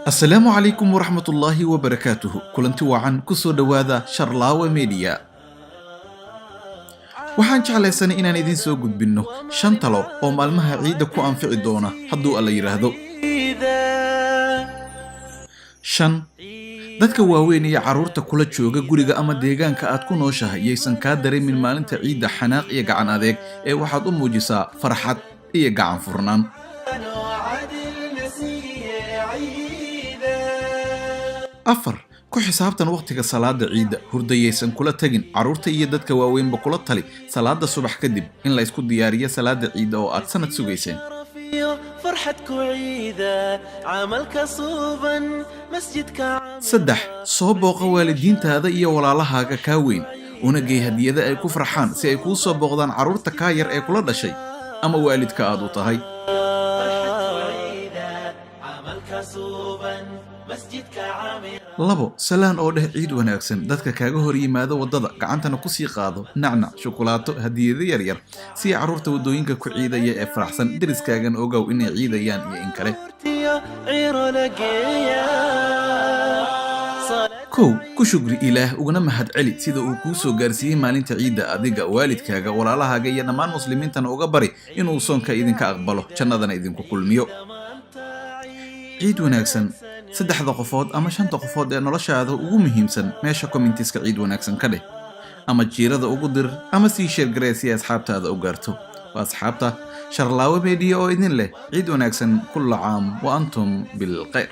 السلام عليكم ورحمة الله وبركاته. كلنتي وعن كسو دواذا شرلاوة ميديا. waxaan jeclaysanay inaan idin soo gudbinno 5 talo oo maalmaha ciida ku anfici doona hadduu alla yiraahdo. 5 dadka waaweyn iyo caruurta kula jooga guriga ama deegaanka aad ku nooshahay yeysan ka dareemin maalinta ciida xanaaq iyo gacan adeeg ee waxaad u muujisaa farxad iyo gacan furnaan. 4 ku xisaabtan waqtiga salaada ciida hurdayeysan kula tagin caruurta iyo dadka waaweynba kula tali salaada subax kadib in la isku diyaariyo salaada ciida oo aad sanad sugayseen. فرحتك عيدة عملك صوبا مسجدك 3 soo booqa waalidiintaada iyo walaalahaaga ka weyn una geey hadiyada ay ku farxaan si ay ku soo booqdaan caruurta ka yar ee kula dhashay ama waalidka aad u tahay. 2 salaan oo dheh ciid wanaagsan dadka kaaga hor yimaado wadada gacantana ku sii qaado nacnac shukulaato hadiyada yar yar si caruurta wadooyinka ku ciidaya ee faraxsan deriskaagan ogow inay ciidayaan iyo in kale. 1 ku shukri ilaah uguna mahad celi sida uu kuu soo gaarsiiyay maalinta ciida adiga waalidkaaga walaalahaaga iyo dhammaan muslimiintana uga bari inuu soonka idinka aqbalo jannadana idinku kulmiyo. ciid wanaagsan 3 qofood ama 5 qofood ee noloshaada ugu muhiimsan meesha commentiska ciid wanaagsan ka dheh ama jiirada ugu dir ama si share gareys asxaabtaada u gaarto. waa asxaabta Sharlawa Media oo idin leh ciid wanaagsan kullu caam wa antum bil khayr.